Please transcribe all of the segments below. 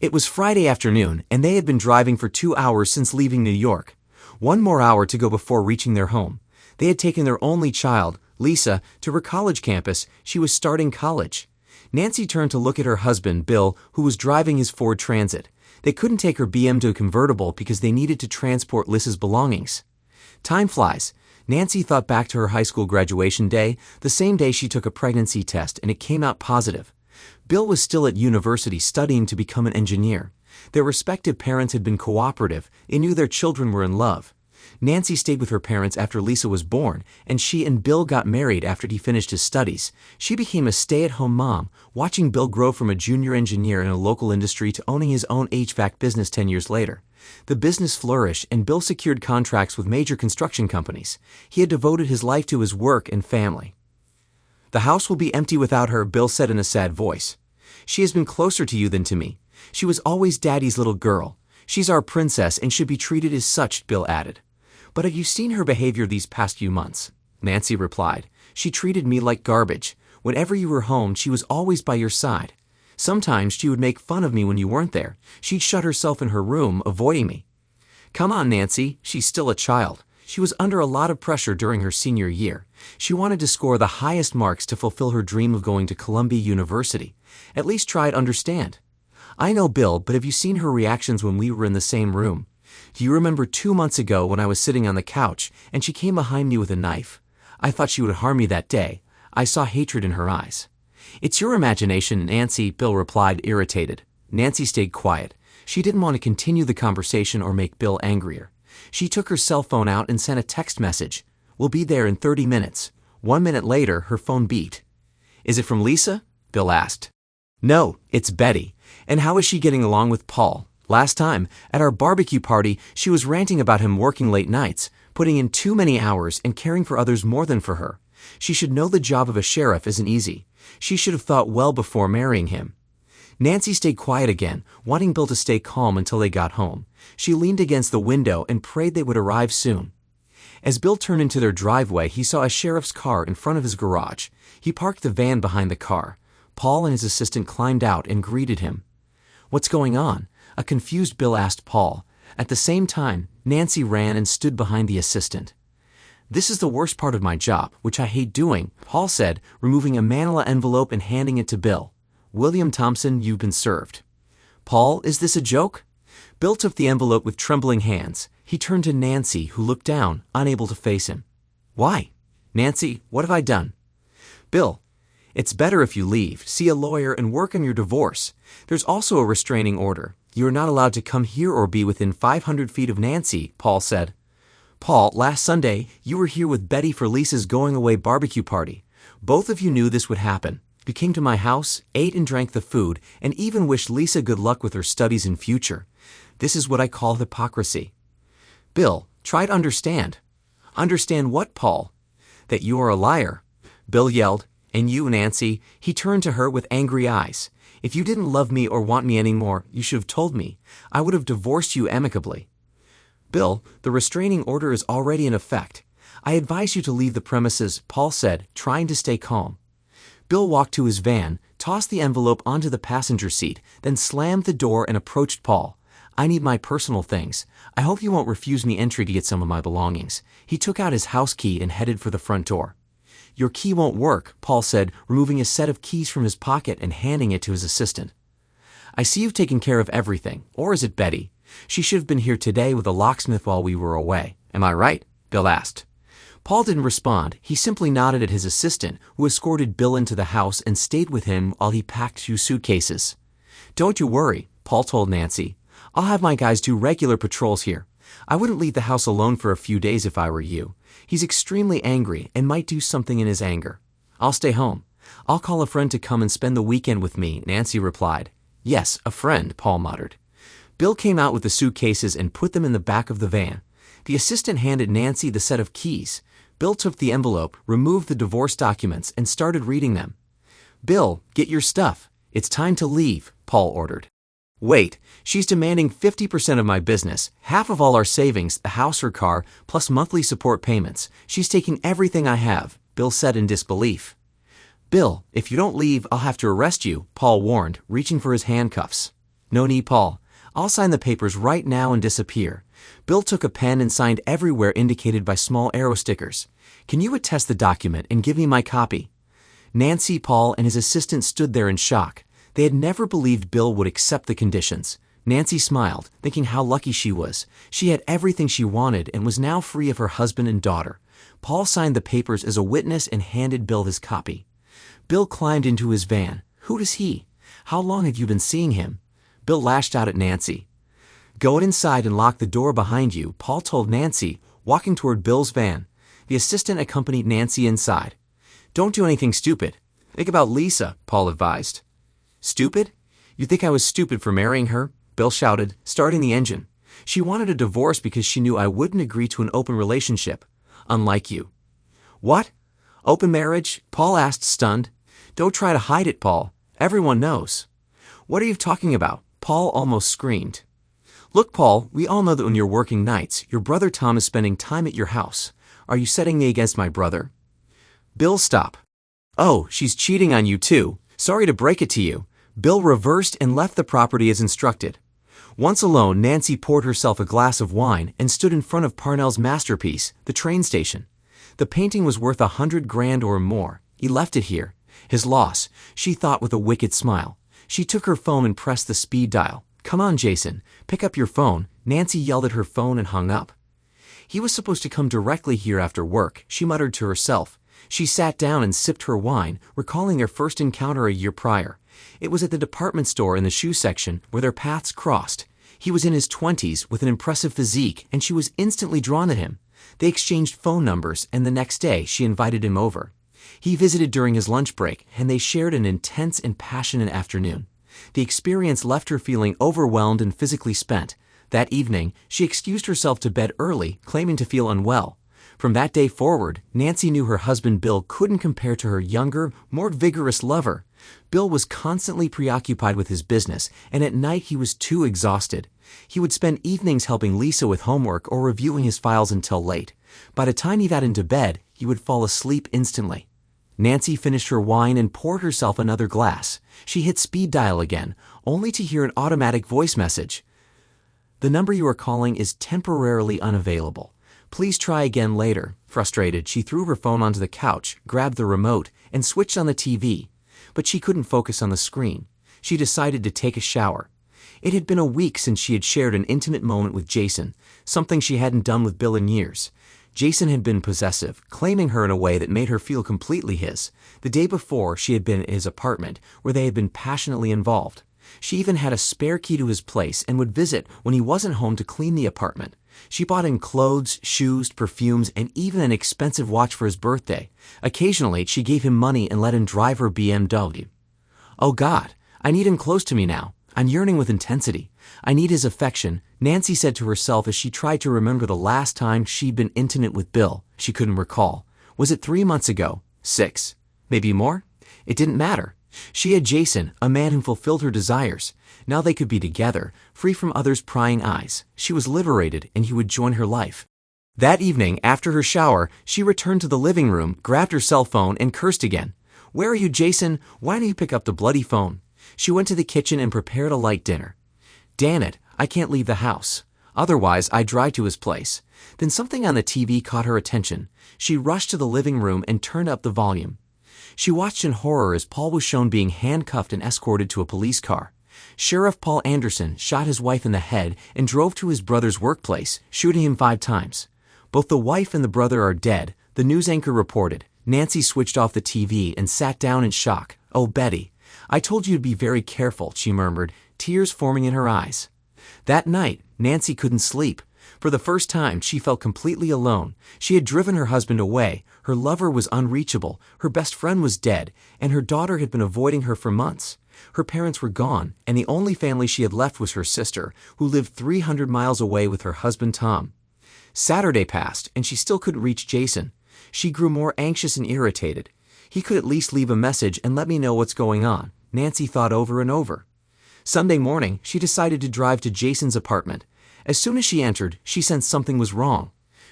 It was Friday afternoon, and they had been driving for 2 hours since leaving New York. One more hour to go before reaching their home. They had taken their only child, Lisa, to her college campus. She was starting college. Nancy turned to look at her husband, Bill, who was driving his Ford Transit. They couldn't take her BMW convertible because they needed to transport Lisa's belongings. Time flies. Nancy thought back to her high school graduation day, the same day she took a pregnancy test, and it came out positive. Bill was still at university studying to become an engineer. Their respective parents had been cooperative. They knew their children were in love. Nancy stayed with her parents after Lisa was born, and she and Bill got married after he finished his studies. She became a stay-at-home mom, watching Bill grow from a junior engineer in a local industry to owning his own HVAC business 10 years later. The business flourished, and Bill secured contracts with major construction companies. He had devoted his life to his work and family. "The house will be empty without her," Bill said in a sad voice. "She has been closer to you than to me. She was always Daddy's little girl. She's our princess and should be treated as such," Bill added. "But have you seen her behavior these past few months?" Nancy replied. "She treated me like garbage. Whenever you were home, she was always by your side. Sometimes she would make fun of me when you weren't there. She'd shut herself in her room, avoiding me." "Come on, Nancy. She's still a child. She was under a lot of pressure during her senior year. She wanted to score the highest marks to fulfill her dream of going to Columbia University. At least try to understand." "I know, Bill, but have you seen her reactions when we were in the same room? Do you remember 2 months ago when I was sitting on the couch and she came behind me with a knife? I thought she would harm me that day. I saw hatred in her eyes." "It's your imagination, Nancy," Bill replied, irritated. Nancy stayed quiet. She didn't want to continue the conversation or make Bill angrier. She took her cell phone out and sent a text message. "We'll be there in 30 minutes. 1 minute later, her phone beeped. "Is it from Lisa?" Bill asked. "No, it's Betty. And how is she getting along with Paul? Last time, at our barbecue party, she was ranting about him working late nights, putting in too many hours and caring for others more than for her. She should know the job of a sheriff isn't easy. She should have thought well before marrying him." Nancy stayed quiet again, wanting Bill to stay calm until they got home. She leaned against the window and prayed they would arrive soon. As Bill turned into their driveway, he saw a sheriff's car in front of his garage. He parked the van behind the car. Paul and his assistant climbed out and greeted him. "What's going on?" a confused Bill asked Paul. At the same time, Nancy ran and stood behind the assistant. "This is the worst part of my job, which I hate doing," Paul said, removing a manila envelope and handing it to Bill. "William Thompson, you've been served." "Paul, is this a joke?" Bill took the envelope with trembling hands. He turned to Nancy, who looked down, unable to face him. "Why?" "Nancy, what have I done?" "Bill, it's better if you leave, see a lawyer, and work on your divorce. There's also a restraining order. You are not allowed to come here or be within 500 feet of Nancy," Paul said. "Paul, last Sunday, you were here with Betty for Lisa's going-away barbecue party. Both of you knew this would happen. You came to my house, ate and drank the food, and even wished Lisa good luck with her studies in future. This is what I call hypocrisy." "Bill, try to understand." "Understand what, Paul?" "That you are a liar," Bill yelled. "And you, Nancy," he turned to her with angry eyes. "If you didn't love me or want me anymore, you should have told me. I would have divorced you amicably." "Bill, the restraining order is already in effect. I advise you to leave the premises," Paul said, trying to stay calm. Bill walked to his van, tossed the envelope onto the passenger seat, then slammed the door and approached Paul. "I need my personal things. I hope you won't refuse me entry to get some of my belongings." He took out his house key and headed for the front door. "Your key won't work," Paul said, removing a set of keys from his pocket and handing it to his assistant. "I see you've taken care of everything. Or is it Betty? She should have been here today with a locksmith while we were away. Am I right?" Bill asked. Paul didn't respond. He simply nodded at his assistant, who escorted Bill into the house and stayed with him while he packed 2 suitcases. "Don't you worry," Paul told Nancy. "I'll have my guys do regular patrols here. I wouldn't leave the house alone for a few days if I were you. He's extremely angry and might do something in his anger. I'll stay home. I'll call a friend to come and spend the weekend with me," Nancy replied. "Yes, a friend," Paul muttered. Bill came out with the suitcases and put them in the back of the van. The assistant handed Nancy the set of keys. Bill took the envelope, removed the divorce documents, and started reading them. "Bill, get your stuff. It's time to leave," Paul ordered. "Wait, she's demanding 50% of my business, half of all our savings, the house or car, plus monthly support payments. She's taking everything I have," Bill said in disbelief. "Bill, if you don't leave, I'll have to arrest you," Paul warned, reaching for his handcuffs. No need, Paul. I'll sign the papers right now and disappear. Bill took a pen and signed everywhere indicated by small arrow stickers. Can you attest the document and give me my copy? Nancy, Paul, and his assistant stood there in shock. They had never believed Bill would accept the conditions. Nancy smiled, thinking how lucky she was. She had everything she wanted and was now free of her husband and daughter. Paul signed the papers as a witness and handed Bill his copy. Bill climbed into his van. Who is he? How long have you been seeing him? Bill lashed out at Nancy. Go inside and lock the door behind you, Paul told Nancy, walking toward Bill's van. The assistant accompanied Nancy inside. Don't do anything stupid. Think about Lisa, Paul advised. Stupid? You think I was stupid for marrying her? Bill shouted, starting the engine. She wanted a divorce because she knew I wouldn't agree to an open relationship. Unlike you. What? Open marriage? Paul asked, stunned. Don't try to hide it, Paul. Everyone knows. What are you talking about? Paul almost screamed. Look, Paul, we all know that when you're working nights, your brother Tom is spending time at your house. Are you setting me against my brother? Bill, stop. Oh, she's cheating on you too. Sorry to break it to you. Bill reversed and left the property as instructed. Once alone, Nancy poured herself a glass of wine and stood in front of Parnell's masterpiece, the train station. The painting was worth $100,000 or more. He left it here. His loss, she thought with a wicked smile. She took her phone and pressed the speed dial. Come on, Jason, pick up your phone. Nancy yelled at her phone and hung up. He was supposed to come directly here after work, she muttered to herself. She sat down and sipped her wine, recalling their first encounter a year prior. It was at the department store in the shoe section where their paths crossed. He was in his 20s with an impressive physique, and she was instantly drawn to him. They exchanged phone numbers, and the next day she invited him over. He visited during his lunch break, and they shared an intense and passionate afternoon. The experience left her feeling overwhelmed and physically spent. That evening, she excused herself to bed early, claiming to feel unwell. From that day forward, Nancy knew her husband Bill couldn't compare to her younger, more vigorous lover. Bill was constantly preoccupied with his business, and at night he was too exhausted. He would spend evenings helping Lisa with homework or reviewing his files until late. By the time he got into bed, he would fall asleep instantly. Nancy finished her wine and poured herself another glass. She hit speed dial again, only to hear an automatic voice message. The number you are calling is temporarily unavailable. Please try again later. Frustrated, she threw her phone onto the couch, grabbed the remote, and switched on the TV. But she couldn't focus on the screen. She decided to take a shower. It had been a week since she had shared an intimate moment with Jason, something she hadn't done with Bill in years. Jason had been possessive, claiming her in a way that made her feel completely his. The day before, she had been at his apartment, where they had been passionately involved. She even had a spare key to his place and would visit when he wasn't home to clean the apartment. She bought him clothes, shoes, perfumes, and even an expensive watch for his birthday. Occasionally, she gave him money and let him drive her BMW. Oh God, I need him close to me now. I'm yearning with intensity. I need his affection, Nancy said to herself as she tried to remember the last time she'd been intimate with Bill. She couldn't recall. Was it 3 months ago? 6? Maybe more? It didn't matter. She had Jason, a man who fulfilled her desires. Now they could be together, free from others' prying eyes. She was liberated, and he would join her life. That evening, after her shower, she returned to the living room, grabbed her cell phone, and cursed again. Where are you, Jason? Why don't you pick up the bloody phone? She went to the kitchen and prepared a light dinner. Damn it, I can't leave the house. Otherwise, I'd drive to his place. Then something on the TV caught her attention. She rushed to the living room and turned up the volume. She watched in horror as Paul was shown being handcuffed and escorted to a police car. Sheriff Paul Anderson shot his wife in the head and drove to his brother's workplace, shooting him 5 times. Both the wife and the brother are dead, the news anchor reported. Nancy switched off the TV and sat down in shock. Oh, Betty, I told you to be very careful, she murmured, tears forming in her eyes. That night, Nancy couldn't sleep. For the first time, she felt completely alone. She had driven her husband away, her lover was unreachable, her best friend was dead, and her daughter had been avoiding her for months. Her parents were gone, and the only family she had left was her sister, who lived 300 miles away with her husband Tom. Saturday passed, and she still couldn't reach Jason. She grew more anxious and irritated. He could at least leave a message and let me know what's going on, Nancy thought over and over. Sunday morning, she decided to drive to Jason's apartment. As soon as she entered, she sensed something was wrong.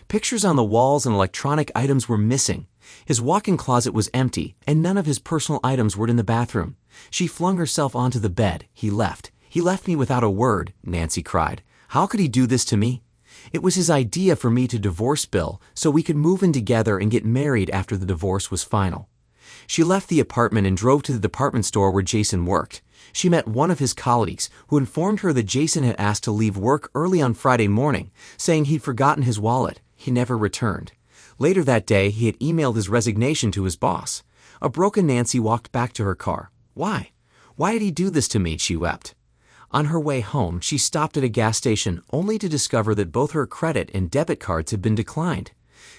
Pictures on the walls and electronic items were missing. His walk-in closet was empty, and none of his personal items were in the bathroom. She flung herself onto the bed. He left. He left me without a word, Nancy cried. How could he do this to me? It was his idea for me to divorce Bill so we could move in together and get married after the divorce was final. She left the apartment and drove to the department store where Jason worked. She met one of his colleagues who informed her that Jason had asked to leave work early on Friday morning, saying he'd forgotten his wallet. He never returned. Later that day, he had emailed his resignation to his boss. A broken Nancy walked back to her car. Why? Why did he do this to me? She wept. On her way home, she stopped at a gas station only to discover that both her credit and debit cards had been declined.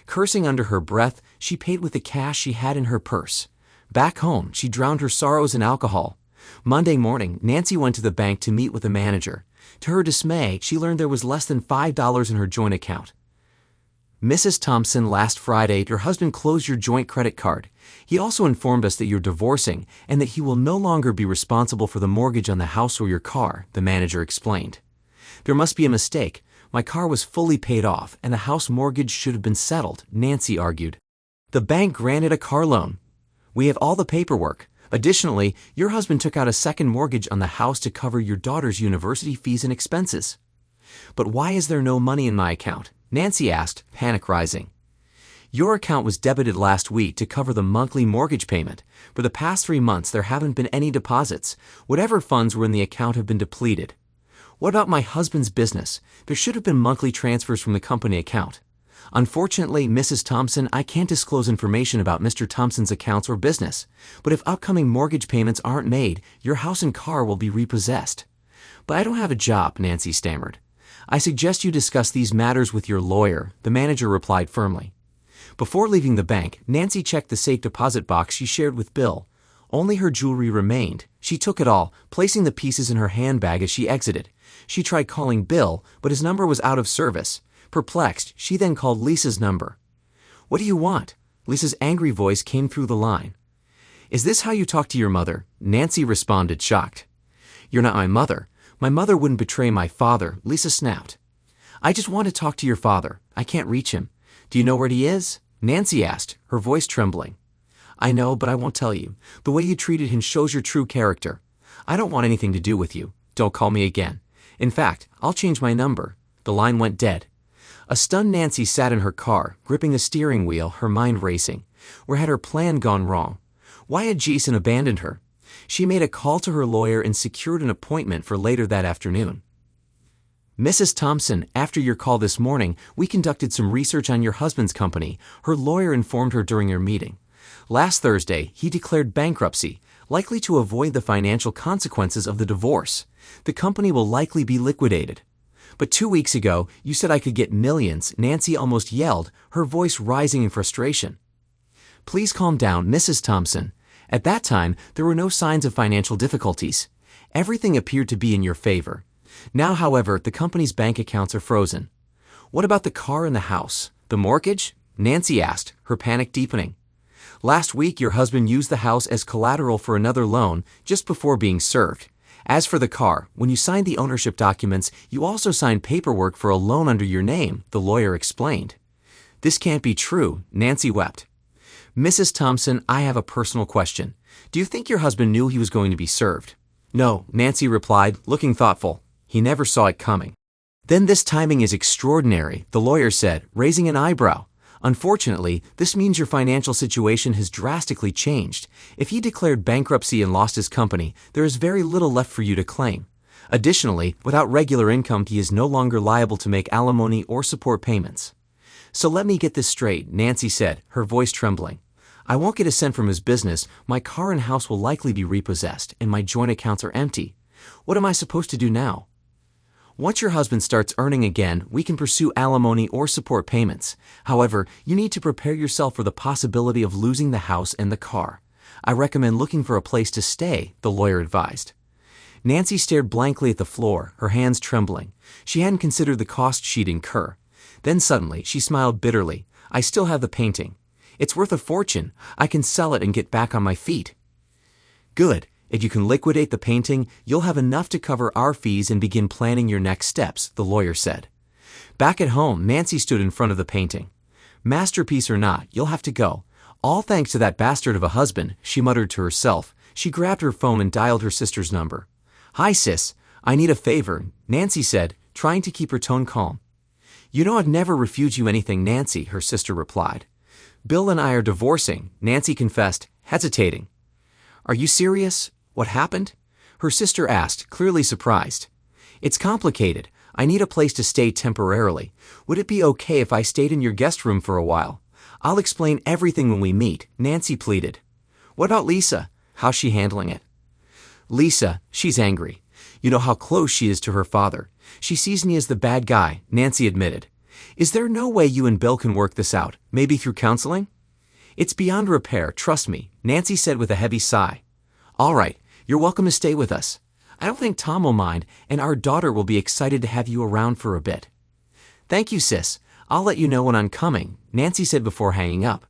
Cursing under her breath, she paid with the cash she had in her purse. Back home, she drowned her sorrows in alcohol. Monday morning, Nancy went to the bank to meet with the manager. To her dismay, she learned there was less than $5 in her joint account. Mrs. Thompson, last Friday, your husband closed your joint credit card. He also informed us that you're divorcing and that he will no longer be responsible for the mortgage on the house or your car, the manager explained. There must be a mistake. My car was fully paid off and the house mortgage should have been settled, Nancy argued. The bank granted a car loan. We have all the paperwork. Additionally, your husband took out a second mortgage on the house to cover your daughter's university fees and expenses. But why is there no money in my account? Nancy asked, panic rising. Your account was debited last week to cover the monthly mortgage payment. For the past 3 months, there haven't been any deposits. Whatever funds were in the account have been depleted. What about my husband's business? There should have been monthly transfers from the company account. Unfortunately, Mrs. Thompson, I can't disclose information about Mr. Thompson's accounts or business. But if upcoming mortgage payments aren't made, your house and car will be repossessed. But I don't have a job, Nancy stammered. I suggest you discuss these matters with your lawyer, the manager replied firmly. Before leaving the bank, Nancy checked the safe deposit box she shared with Bill. Only her jewelry remained. She took it all, placing the pieces in her handbag as she exited. She tried calling Bill, but his number was out of service. Perplexed, she then called Lisa's number. What do you want? Lisa's angry voice came through the line. Is this how you talk to your mother? Nancy responded, shocked. You're not my mother. My mother wouldn't betray my father, Lisa snapped. I just want to talk to your father. I can't reach him. Do you know where he is? Nancy asked, her voice trembling. I know, but I won't tell you. The way you treated him shows your true character. I don't want anything to do with you. Don't call me again. In fact, I'll change my number. The line went dead. A stunned Nancy sat in her car, gripping the steering wheel, her mind racing. Where had her plan gone wrong? Why had Jason abandoned her? She made a call to her lawyer and secured an appointment for later that afternoon. Mrs. Thompson, after your call this morning, we conducted some research on your husband's company, her lawyer informed her during your meeting. Last Thursday, he declared bankruptcy, likely to avoid the financial consequences of the divorce. The company will likely be liquidated. But 2 weeks ago, you said I could get millions, Nancy almost yelled, her voice rising in frustration. Please calm down, Mrs. Thompson. At that time, there were no signs of financial difficulties. Everything appeared to be in your favor. Now, however, the company's bank accounts are frozen. What about the car and the house? The mortgage? Nancy asked, her panic deepening. Last week, your husband used the house as collateral for another loan just before being served. As for the car, when you signed the ownership documents, you also signed paperwork for a loan under your name, the lawyer explained. This can't be true, Nancy wept. Mrs. Thompson, I have a personal question. Do you think your husband knew he was going to be served? No, Nancy replied, looking thoughtful. He never saw it coming. Then this timing is extraordinary, the lawyer said, raising an eyebrow. Unfortunately, this means your financial situation has drastically changed. If he declared bankruptcy and lost his company, there is very little left for you to claim. Additionally, without regular income, he is no longer liable to make alimony or support payments. So let me get this straight, Nancy said, her voice trembling. I won't get a cent from his business, my car and house will likely be repossessed, and my joint accounts are empty. What am I supposed to do now? Once your husband starts earning again, we can pursue alimony or support payments. However, you need to prepare yourself for the possibility of losing the house and the car. I recommend looking for a place to stay, the lawyer advised. Nancy stared blankly at the floor, her hands trembling. She hadn't considered the cost she'd incur. Then suddenly, she smiled bitterly. I still have the painting. It's worth a fortune. I can sell it and get back on my feet. Good. If you can liquidate the painting, you'll have enough to cover our fees and begin planning your next steps, the lawyer said. Back at home, Nancy stood in front of the painting. Masterpiece or not, you'll have to go. All thanks to that bastard of a husband, she muttered to herself. She grabbed her phone and dialed her sister's number. Hi sis, I need a favor, Nancy said, trying to keep her tone calm. You know I'd never refuse you anything, Nancy, her sister replied. Bill and I are divorcing, Nancy confessed, hesitating. Are you serious? What happened? Her sister asked, clearly surprised. It's complicated. I need a place to stay temporarily. Would it be okay if I stayed in your guest room for a while? I'll explain everything when we meet, Nancy pleaded. What about Lisa? How's she handling it? Lisa, she's angry. You know how close she is to her father. She sees me as the bad guy, Nancy admitted. Is there no way you and Bill can work this out, maybe through counseling? It's beyond repair, trust me, Nancy said with a heavy sigh. All right, you're welcome to stay with us. I don't think Tom will mind, and our daughter will be excited to have you around for a bit. Thank you, sis. I'll let you know when I'm coming, Nancy said before hanging up.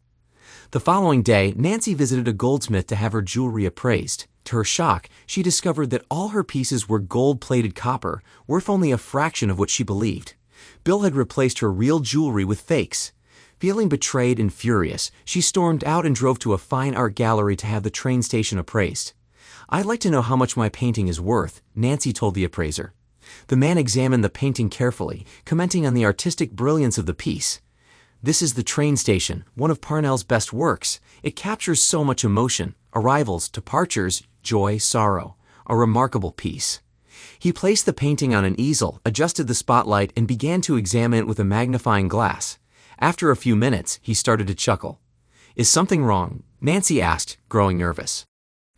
The following day, Nancy visited a goldsmith to have her jewelry appraised. To her shock, she discovered that all her pieces were gold-plated copper, worth only a fraction of what she believed. Bill had replaced her real jewelry with fakes. Feeling betrayed and furious, she stormed out and drove to a fine art gallery to have the train station appraised. I'd like to know how much my painting is worth, Nancy told the appraiser. The man examined the painting carefully, commenting on the artistic brilliance of the piece. This is the train station, one of Parnell's best works. It captures so much emotion, arrivals, departures, joy, sorrow. A remarkable piece. He placed the painting on an easel, adjusted the spotlight, and began to examine it with a magnifying glass. After a few minutes, he started to chuckle. Is something wrong? Nancy asked, growing nervous.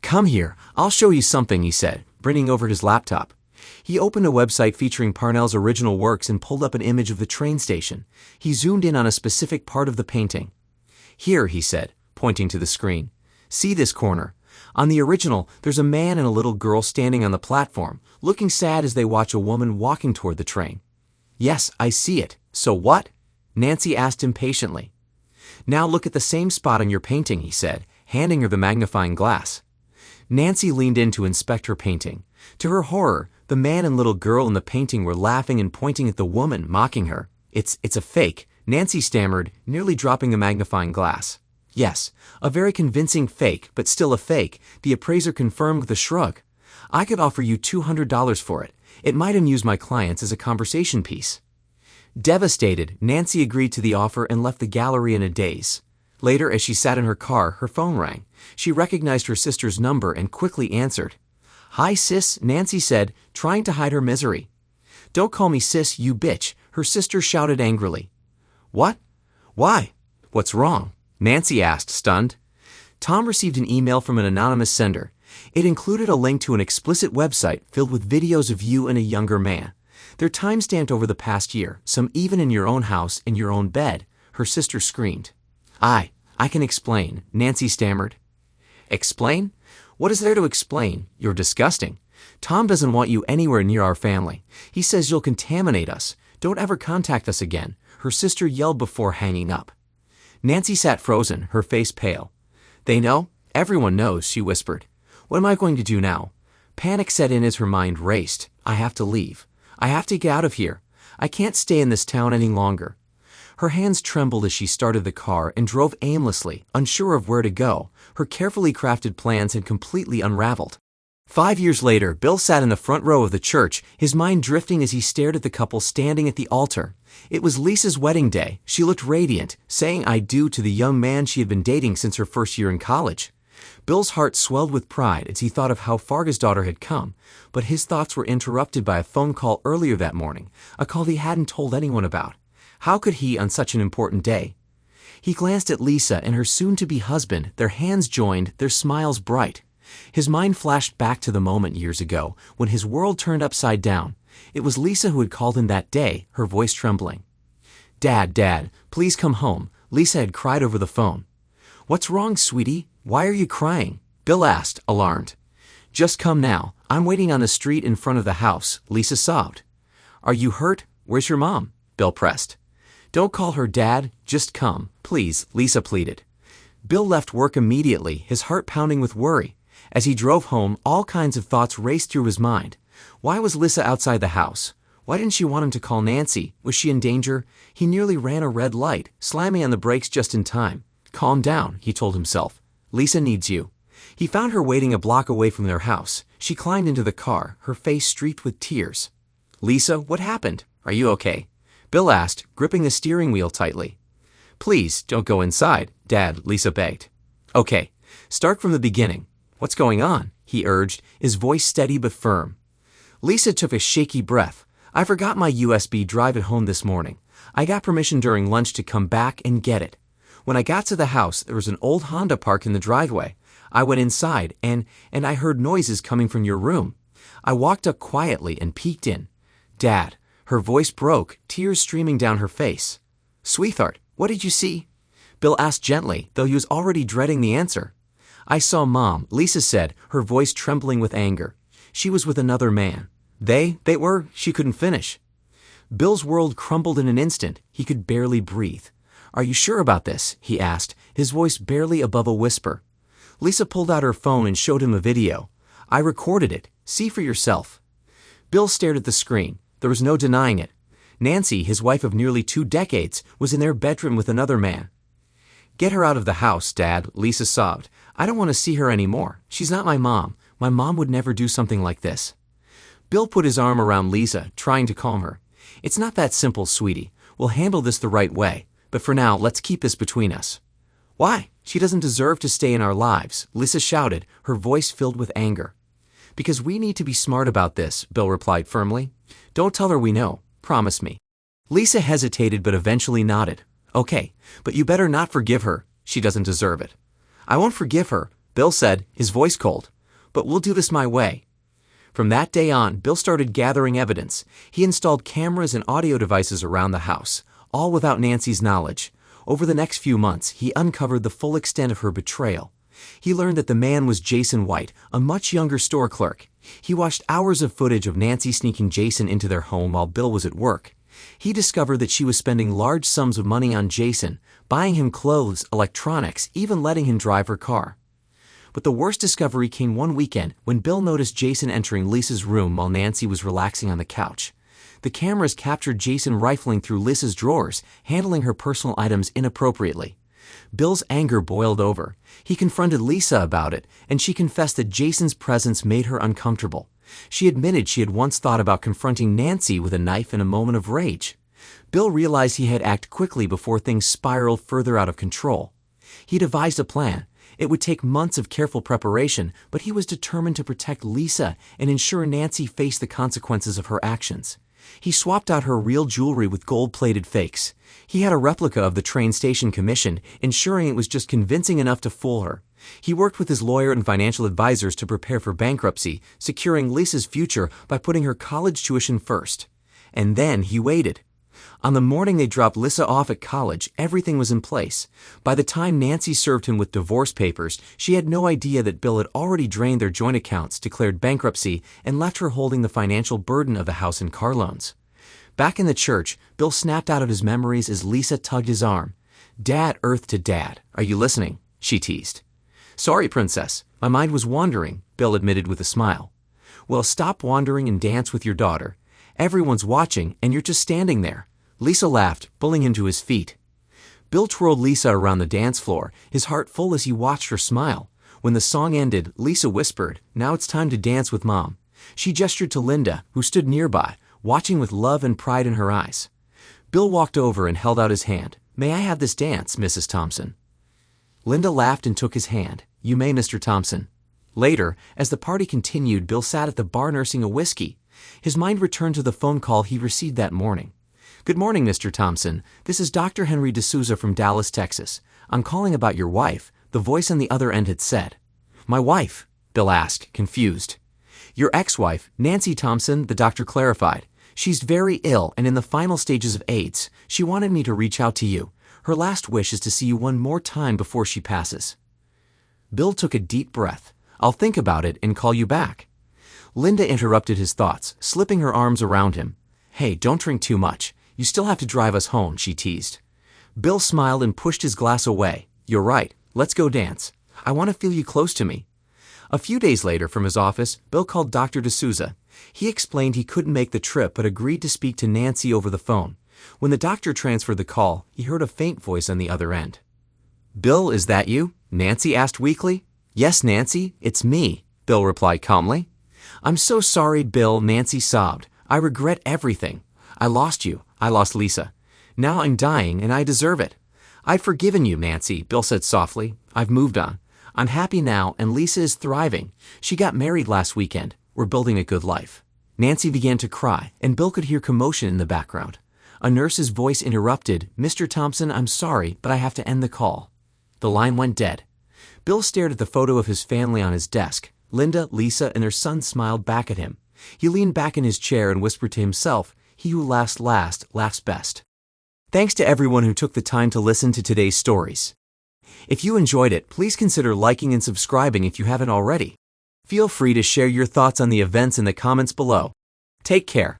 Come here, I'll show you something, he said, bringing over his laptop. He opened a website featuring Parnell's original works and pulled up an image of the train station. He zoomed in on a specific part of the painting. Here, he said, pointing to the screen. See this corner. On the original, there's a man and a little girl standing on the platform, looking sad as they watch a woman walking toward the train. Yes, I see it. So what? Nancy asked impatiently. Now look at the same spot on your painting, he said, handing her the magnifying glass. Nancy leaned in to inspect her painting. To her horror, the man and little girl in the painting were laughing and pointing at the woman, mocking her. It's a fake, Nancy stammered, nearly dropping the magnifying glass. Yes, a very convincing fake, but still a fake, the appraiser confirmed with a shrug. I could offer you $200 for it. It might amuse my clients as a conversation piece. Devastated, Nancy agreed to the offer and left the gallery in a daze. Later, as she sat in her car, her phone rang. She recognized her sister's number and quickly answered. Hi, sis, Nancy said, trying to hide her misery. Don't call me sis, you bitch, her sister shouted angrily. What? Why? What's wrong? Nancy asked, stunned. Tom received an email from an anonymous sender. It included a link to an explicit website filled with videos of you and a younger man. They're time-stamped over the past year, some even in your own house, in your own bed, her sister screamed. I can explain, Nancy stammered. Explain? What is there to explain? You're disgusting. Tom doesn't want you anywhere near our family. He says you'll contaminate us. Don't ever contact us again, her sister yelled before hanging up. Nancy sat frozen, her face pale. They know? Everyone knows, she whispered. What am I going to do now? Panic set in as her mind raced. I have to leave. I have to get out of here. I can't stay in this town any longer. Her hands trembled as she started the car and drove aimlessly, unsure of where to go. Her carefully crafted plans had completely unraveled. 5 years later, Bill sat in the front row of the church, his mind drifting as he stared at the couple standing at the altar. It was Lisa's wedding day. She looked radiant, saying I do to the young man she had been dating since her first year in college. Bill's heart swelled with pride as he thought of how far his daughter had come, but his thoughts were interrupted by a phone call earlier that morning, a call he hadn't told anyone about. How could he on such an important day? He glanced at Lisa and her soon-to-be husband, their hands joined, their smiles bright. His mind flashed back to the moment years ago when his world turned upside down. It was Lisa who had called him that day, her voice trembling. Dad, please come home, Lisa had cried over the phone. What's wrong, sweetie? Why are you crying? Bill asked, alarmed. Just come now. I'm waiting on the street in front of the house, Lisa sobbed. Are you hurt? Where's your mom? Bill pressed. Don't call her Dad, just come, please, Lisa pleaded. Bill left work immediately, his heart pounding with worry. As he drove home, all kinds of thoughts raced through his mind. Why was Lisa outside the house? Why didn't she want him to call Nancy? Was she in danger? He nearly ran a red light, slamming on the brakes just in time. Calm down, he told himself. Lisa needs you. He found her waiting a block away from their house. She climbed into the car, her face streaked with tears. "Lisa, what happened? Are you okay?" Bill asked, gripping the steering wheel tightly. "Please, don't go inside, Dad," Lisa begged. "Okay, start from the beginning. What's going on?" he urged, his voice steady but firm. Lisa took a shaky breath. "I forgot my USB drive at home this morning. I got permission during lunch to come back and get it. When I got to the house, there was an old Honda parked in the driveway. I went inside, and I heard noises coming from your room. I walked up quietly and peeked in. Dad," her voice broke, tears streaming down her face. "Sweetheart, what did you see?" Bill asked gently, though he was already dreading the answer. "I saw Mom," Lisa said, her voice trembling with anger. "She was with another man. They were," she couldn't finish. Bill's world crumbled in an instant. He could barely breathe. "Are you sure about this?" he asked, his voice barely above a whisper. Lisa pulled out her phone and showed him a video. "I recorded it. See for yourself." Bill stared at the screen. There was no denying it. Nancy, his wife of nearly 2 decades, was in their bedroom with another man. "Get her out of the house, Dad," Lisa sobbed. "I don't want to see her anymore. She's not my mom. My mom would never do something like this." Bill put his arm around Lisa, trying to calm her. "It's not that simple, sweetie. We'll handle this the right way. But for now, let's keep this between us." "Why? She doesn't deserve to stay in our lives," Lisa shouted, her voice filled with anger. "Because we need to be smart about this," Bill replied firmly. "Don't tell her we know. Promise me." Lisa hesitated but eventually nodded. "Okay, but you better not forgive her. She doesn't deserve it." "I won't forgive her," Bill said, his voice cold. "But we'll do this my way." From that day on, Bill started gathering evidence. He installed cameras and audio devices around the house, all without Nancy's knowledge. Over the next few months, he uncovered the full extent of her betrayal. He learned that the man was Jason White, a much younger store clerk. He watched hours of footage of Nancy sneaking Jason into their home while Bill was at work. He discovered that she was spending large sums of money on Jason, buying him clothes, electronics, even letting him drive her car. But the worst discovery came one weekend when Bill noticed Jason entering Lisa's room while Nancy was relaxing on the couch. The cameras captured Jason rifling through Lisa's drawers, handling her personal items inappropriately. Bill's anger boiled over. He confronted Lisa about it, and she confessed that Jason's presence made her uncomfortable. She admitted she had once thought about confronting Nancy with a knife in a moment of rage. Bill realized he had to act quickly before things spiraled further out of control. He devised a plan. It would take months of careful preparation, but he was determined to protect Lisa and ensure Nancy faced the consequences of her actions. He swapped out her real jewelry with gold-plated fakes. He had a replica of the train station commissioned, ensuring it was just convincing enough to fool her. He worked with his lawyer and financial advisors to prepare for bankruptcy, securing Lisa's future by putting her college tuition first. And then he waited. On the morning they dropped Lisa off at college, everything was in place. By the time Nancy served him with divorce papers, she had no idea that Bill had already drained their joint accounts, declared bankruptcy, and left her holding the financial burden of the house and car loans. Back in the church, Bill snapped out of his memories as Lisa tugged his arm. "Dad earth to Dad. Are you listening?" she teased. "Sorry, Princess. My mind was wandering," Bill admitted with a smile. "Well, stop wandering and dance with your daughter. Everyone's watching, and you're just standing there." Lisa laughed, pulling him to his feet. Bill twirled Lisa around the dance floor, his heart full as he watched her smile. When the song ended, Lisa whispered, "Now it's time to dance with Mom." She gestured to Linda, who stood nearby, watching with love and pride in her eyes. Bill walked over and held out his hand. "May I have this dance, Mrs. Thompson?" Linda laughed and took his hand. "You may, Mr. Thompson." Later, as the party continued, Bill sat at the bar nursing a whiskey. His mind returned to the phone call he received that morning. "Good morning, Mr. Thompson. This is Dr. Henry D'Souza from Dallas, Texas. I'm calling about your wife," the voice on the other end had said. "My wife?" Bill asked, confused. "Your ex-wife, Nancy Thompson," the doctor clarified. "She's very ill and in the final stages of AIDS. She wanted me to reach out to you. Her last wish is to see you one more time before she passes." Bill took a deep breath. "I'll think about it and call you back." Linda interrupted his thoughts, slipping her arms around him. "Hey, don't drink too much. You still have to drive us home," she teased. Bill smiled and pushed his glass away. "You're right. Let's go dance. I want to feel you close to me." A few days later, from his office, Bill called Dr. D'Souza. He explained he couldn't make the trip but agreed to speak to Nancy over the phone. When the doctor transferred the call, he heard a faint voice on the other end. "Bill, is that you?" Nancy asked weakly. "Yes, Nancy, it's me," Bill replied calmly. I'm so sorry, Bill, Nancy sobbed. I regret everything. I lost you. I lost Lisa. Now I'm dying and I deserve it. I've forgiven you, Nancy, Bill said softly. I've moved on. I'm happy now and Lisa is thriving. She got married last weekend. We're building a good life. Nancy began to cry and Bill could hear commotion in the background. A nurse's voice interrupted, Mr. Thompson, I'm sorry, but I have to end the call. The line went dead. Bill stared at the photo of his family on his desk. Linda, Lisa, and their son smiled back at him. He leaned back in his chair and whispered to himself, he who laughs last, laughs best. Thanks to everyone who took the time to listen to today's stories. If you enjoyed it, please consider liking and subscribing if you haven't already. Feel free to share your thoughts on the events in the comments below. Take care.